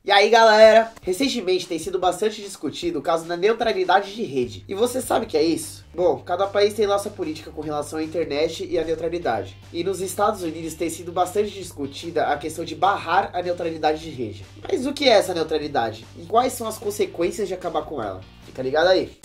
E aí galera, recentemente tem sido bastante discutido o caso da neutralidade de rede. E você sabe o que é isso? Bom, cada país tem lá sua política com relação à internet e à neutralidade. E nos Estados Unidos tem sido bastante discutida a questão de barrar a neutralidade de rede. Mas o que é essa neutralidade? E quais são as consequências de acabar com ela? Fica ligado aí!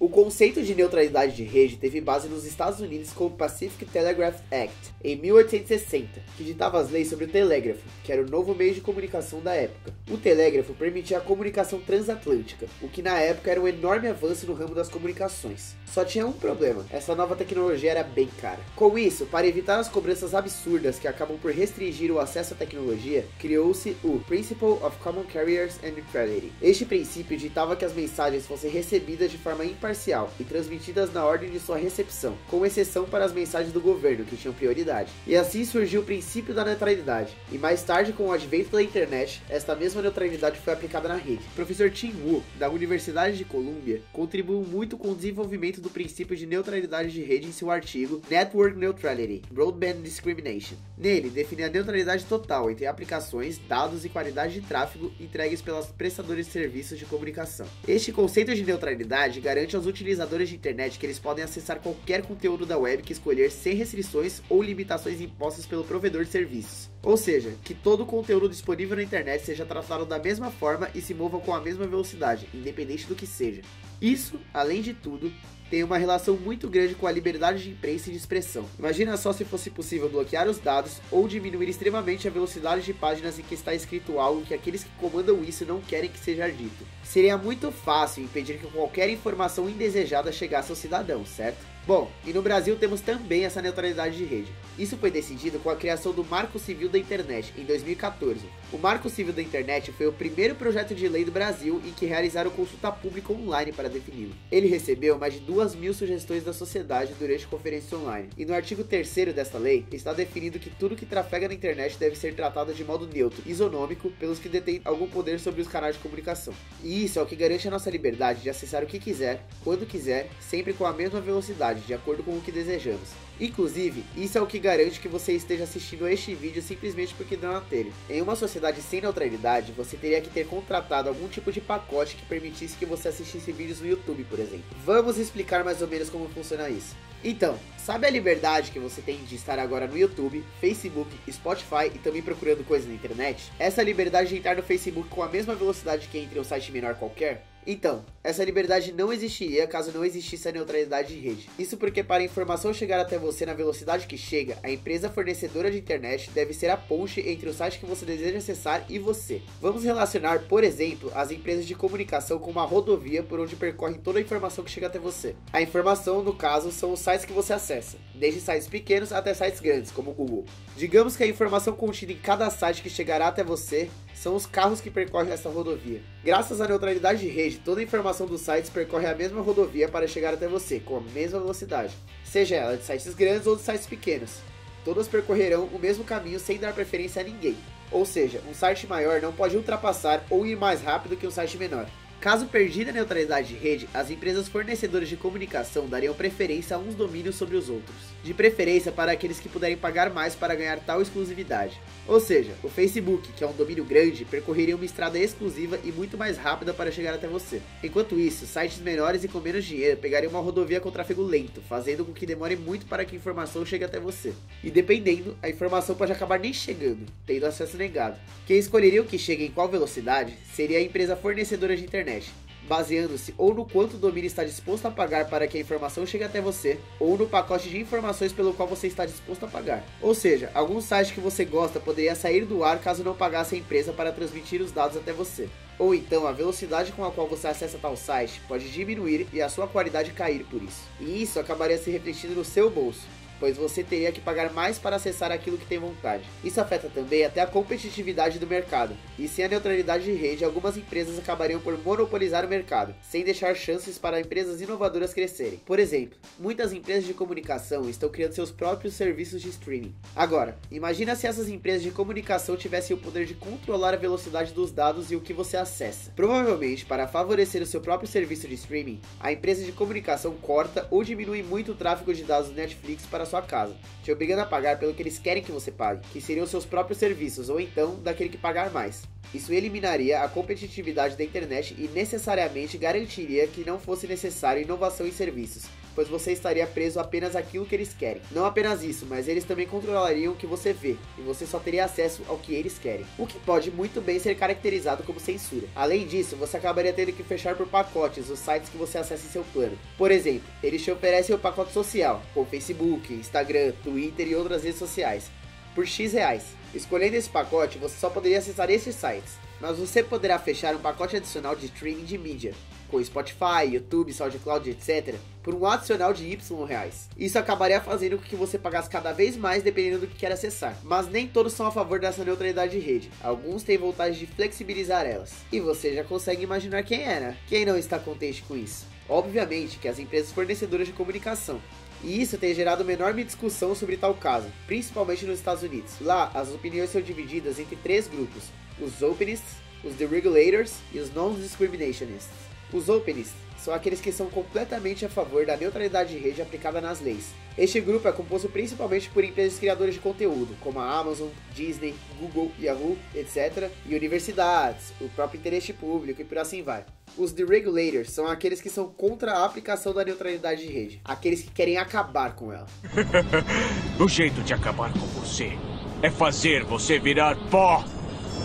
O conceito de neutralidade de rede teve base nos Estados Unidos com o Pacific Telegraph Act, em 1860, que ditava as leis sobre o telégrafo, que era o novo meio de comunicação da época. O telégrafo permitia a comunicação transatlântica, o que na época era um enorme avanço no ramo das comunicações. Só tinha um problema, essa nova tecnologia era bem cara. Com isso, para evitar as cobranças absurdas que acabam por restringir o acesso à tecnologia, criou-se o Principle of Common Carriers and Neutrality. Este princípio ditava que as mensagens fossem recebidas de forma imparcial e transmitidas na ordem de sua recepção, com exceção para as mensagens do governo, que tinham prioridade. E assim surgiu o princípio da neutralidade. E mais tarde, com o advento da internet, esta mesma neutralidade foi aplicada na rede. O professor Tim Wu, da Universidade de Columbia, contribuiu muito com o desenvolvimento do princípio de neutralidade de rede em seu artigo Network Neutrality, Broadband Discrimination. Nele, define a neutralidade total entre aplicações, dados e qualidade de tráfego entregues pelos prestadores de serviços de comunicação. Este conceito de neutralidade garante aos utilizadores de internet que eles podem acessar qualquer conteúdo da web que escolher sem restrições ou limitações impostas pelo provedor de serviços. Ou seja, que todo o conteúdo disponível na internet seja tratado da mesma forma e se mova com a mesma velocidade, independente do que seja. Isso, além de tudo, tem uma relação muito grande com a liberdade de imprensa e de expressão. Imagina só se fosse possível bloquear os dados ou diminuir extremamente a velocidade de páginas em que está escrito algo que aqueles que comandam isso não querem que seja dito. Seria muito fácil impedir que qualquer informação indesejada chegasse ao cidadão, certo? Bom, e no Brasil temos também essa neutralidade de rede. Isso foi decidido com a criação do Marco Civil da Internet, em 2014. O Marco Civil da Internet foi o primeiro projeto de lei do Brasil em que realizaram consulta pública online para defini-lo. Ele recebeu mais de 2.000 sugestões da sociedade durante conferências online. E no artigo 3º desta lei, está definido que tudo que trafega na internet deve ser tratado de modo neutro, isonômico, pelos que detêm algum poder sobre os canais de comunicação. E isso é o que garante a nossa liberdade de acessar o que quiser, quando quiser, sempre com a mesma velocidade, de acordo com o que desejamos. Inclusive, isso é o que garante que você esteja assistindo a este vídeo simplesmente porque deu na telha. Em uma sociedade sem neutralidade, você teria que ter contratado algum tipo de pacote que permitisse que você assistisse vídeos no YouTube, por exemplo. Vamos explicar mais ou menos como funciona isso. Então, sabe a liberdade que você tem de estar agora no YouTube, Facebook, Spotify e também procurando coisas na internet? Essa liberdade de entrar no Facebook com a mesma velocidade que entra em um site menor qualquer? Então, essa liberdade não existiria caso não existisse a neutralidade de rede. Isso porque para a informação chegar até você na velocidade que chega, a empresa fornecedora de internet deve ser a ponte entre o site que você deseja acessar e você. Vamos relacionar, por exemplo, as empresas de comunicação com uma rodovia por onde percorre toda a informação que chega até você. A informação, no caso, são os sites que você acessa, desde sites pequenos até sites grandes, como o Google. Digamos que a informação contida em cada site que chegará até você são os carros que percorrem essa rodovia. Graças à neutralidade de rede, toda a informação dos sites percorre a mesma rodovia para chegar até você, com a mesma velocidade, seja ela de sites grandes ou de sites pequenos. Todas percorrerão o mesmo caminho sem dar preferência a ninguém. Ou seja, um site maior não pode ultrapassar ou ir mais rápido que um site menor. Caso perdida a neutralidade de rede, as empresas fornecedoras de comunicação dariam preferência a uns domínios sobre os outros, de preferência para aqueles que puderem pagar mais para ganhar tal exclusividade. Ou seja, o Facebook, que é um domínio grande, percorreria uma estrada exclusiva e muito mais rápida para chegar até você. Enquanto isso, sites menores e com menos dinheiro pegariam uma rodovia com tráfego lento, fazendo com que demore muito para que a informação chegue até você. E dependendo, a informação pode acabar nem chegando, tendo acesso negado. Quem escolheria o que chega em qual velocidade seria a empresa fornecedora de internet, baseando-se ou no quanto o domínio está disposto a pagar para que a informação chegue até você, ou no pacote de informações pelo qual você está disposto a pagar. Ou seja, algum site que você gosta poderia sair do ar caso não pagasse a empresa para transmitir os dados até você. Ou então, a velocidade com a qual você acessa tal site pode diminuir e a sua qualidade cair por isso. E isso acabaria se refletindo no seu bolso, pois você teria que pagar mais para acessar aquilo que tem vontade. Isso afeta também até a competitividade do mercado, e sem a neutralidade de rede, algumas empresas acabariam por monopolizar o mercado, sem deixar chances para empresas inovadoras crescerem. Por exemplo, muitas empresas de comunicação estão criando seus próprios serviços de streaming. Agora, imagina se essas empresas de comunicação tivessem o poder de controlar a velocidade dos dados e o que você acessa. Provavelmente, para favorecer o seu próprio serviço de streaming, a empresa de comunicação corta ou diminui muito o tráfego de dados do Netflix para sua casa, te obrigando a pagar pelo que eles querem que você pague, que seriam seus próprios serviços, ou então daquele que pagar mais. Isso eliminaria a competitividade da internet e necessariamente garantiria que não fosse necessária inovação em serviços, pois você estaria preso apenas àquilo que eles querem. Não apenas isso, mas eles também controlariam o que você vê, e você só teria acesso ao que eles querem, o que pode muito bem ser caracterizado como censura. Além disso, você acabaria tendo que fechar por pacotes os sites que você acessa em seu plano. Por exemplo, eles te oferecem o pacote social, com Facebook, Instagram, Twitter e outras redes sociais, por X reais. Escolhendo esse pacote, você só poderia acessar esses sites, mas você poderá fechar um pacote adicional de streaming de mídia, com Spotify, YouTube, SoundCloud, etc., por um adicional de Y reais. Isso acabaria fazendo com que você pagasse cada vez mais dependendo do que quer acessar. Mas nem todos são a favor dessa neutralidade de rede. Alguns têm vontade de flexibilizar elas. E você já consegue imaginar quem é, né? Quem não está contente com isso? Obviamente que as empresas fornecedoras de comunicação. E isso tem gerado uma enorme discussão sobre tal caso, principalmente nos Estados Unidos. Lá, as opiniões são divididas entre 3 grupos: os Openists, os Deregulators e os Non-Discriminationists. Os Openists são aqueles que são completamente a favor da neutralidade de rede aplicada nas leis. Este grupo é composto principalmente por empresas criadoras de conteúdo, como a Amazon, Disney, Google, Yahoo, etc., e universidades, o próprio interesse público e por assim vai. Os Deregulators são aqueles que são contra a aplicação da neutralidade de rede, aqueles que querem acabar com ela. O jeito de acabar com você é fazer você virar pó,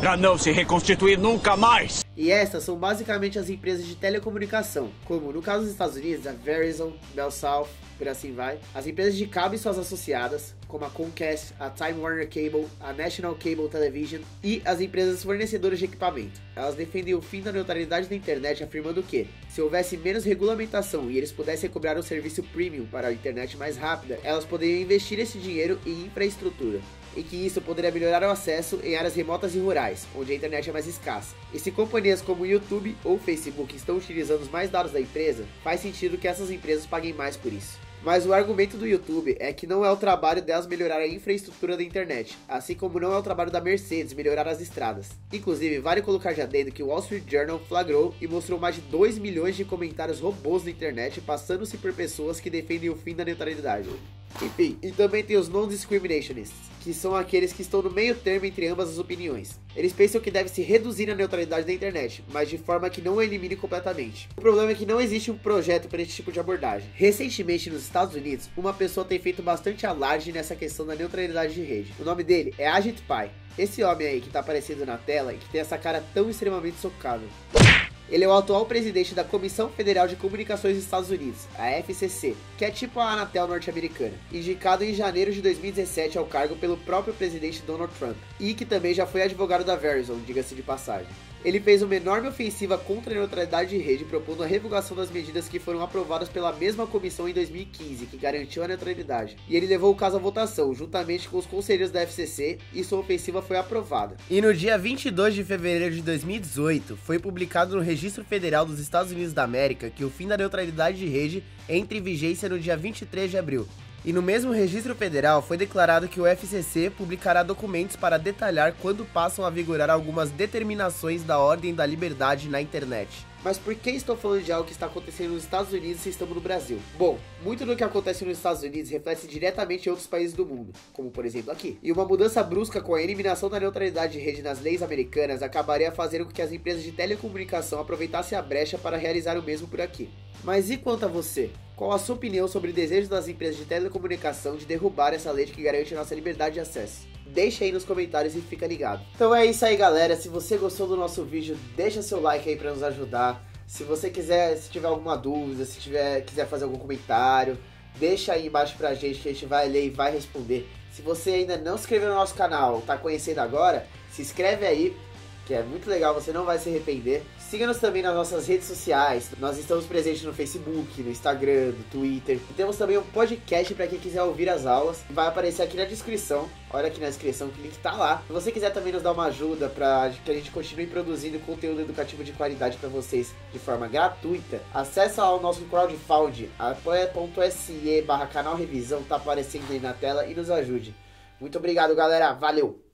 pra não se reconstituir nunca mais. E estas são basicamente as empresas de telecomunicação, como no caso dos Estados Unidos, a Verizon, Bell South, por assim vai. As empresas de cabo e suas associadas, como a Comcast, a Time Warner Cable, a National Cable Television e as empresas fornecedoras de equipamento. Elas defendem o fim da neutralidade da internet, afirmando que, se houvesse menos regulamentação e eles pudessem cobrar um serviço premium para a internet mais rápida, elas poderiam investir esse dinheiro em infraestrutura, e que isso poderia melhorar o acesso em áreas remotas e rurais, onde a internet é mais escassa. E se companhias como o YouTube ou Facebook estão utilizando os mais dados da empresa, faz sentido que essas empresas paguem mais por isso. Mas o argumento do YouTube é que não é o trabalho delas melhorar a infraestrutura da internet, assim como não é o trabalho da Mercedes melhorar as estradas. Inclusive, vale colocar de adendo que o Wall Street Journal flagrou e mostrou mais de 2 milhões de comentários robôs na internet, passando-se por pessoas que defendem o fim da neutralidade. Enfim, e também tem os Non-Discriminationists, que são aqueles que estão no meio termo entre ambas as opiniões. Eles pensam que deve se reduzir a neutralidade da internet, mas de forma que não a elimine completamente. O problema é que não existe um projeto para esse tipo de abordagem. Recentemente, nos Estados Unidos, uma pessoa tem feito bastante alarde nessa questão da neutralidade de rede. O nome dele é Ajit Pai. Esse homem aí que tá aparecendo na tela e que tem essa cara tão extremamente socável. Ele é o atual presidente da Comissão Federal de Comunicações dos Estados Unidos, a FCC, que é tipo a Anatel norte-americana, indicado em janeiro de 2017 ao cargo pelo próprio presidente Donald Trump, e que também já foi advogado da Verizon, diga-se de passagem. Ele fez uma enorme ofensiva contra a neutralidade de rede, propondo a revogação das medidas que foram aprovadas pela mesma comissão em 2015, que garantiu a neutralidade. E ele levou o caso à votação, juntamente com os conselheiros da FCC, e sua ofensiva foi aprovada. E no dia 22 de fevereiro de 2018, foi publicado no Registro Federal dos Estados Unidos da América que o fim da neutralidade de rede entra em vigência no dia 23 de abril. E no mesmo registro federal foi declarado que o FCC publicará documentos para detalhar quando passam a vigorar algumas determinações da ordem da liberdade na internet. Mas por que estou falando de algo que está acontecendo nos Estados Unidos se estamos no Brasil? Bom, muito do que acontece nos Estados Unidos reflete diretamente em outros países do mundo, como por exemplo aqui. E uma mudança brusca com a eliminação da neutralidade de rede nas leis americanas acabaria fazendo com que as empresas de telecomunicação aproveitassem a brecha para realizar o mesmo por aqui. Mas e quanto a você? Qual a sua opinião sobre o desejo das empresas de telecomunicação de derrubar essa lei que garante a nossa liberdade de acesso? Deixa aí nos comentários e fica ligado. Então é isso aí, galera. Se você gostou do nosso vídeo, deixa seu like aí pra nos ajudar. Se você quiser, se tiver alguma dúvida, se quiser fazer algum comentário, deixa aí embaixo pra gente que a gente vai ler e vai responder. Se você ainda não se inscreveu no nosso canal, tá conhecendo agora, se inscreve aí, que é muito legal, você não vai se arrepender. Siga-nos também nas nossas redes sociais. Nós estamos presentes no Facebook, no Instagram, no Twitter. E temos também um podcast para quem quiser ouvir as aulas. Vai aparecer aqui na descrição. Olha aqui na descrição que o link tá lá. Se você quiser também nos dar uma ajuda para que a gente continue produzindo conteúdo educativo de qualidade para vocês de forma gratuita, acessa lá o nosso crowdfunding, apoia.se/canal Revisão, tá aparecendo aí na tela, e nos ajude. Muito obrigado, galera. Valeu!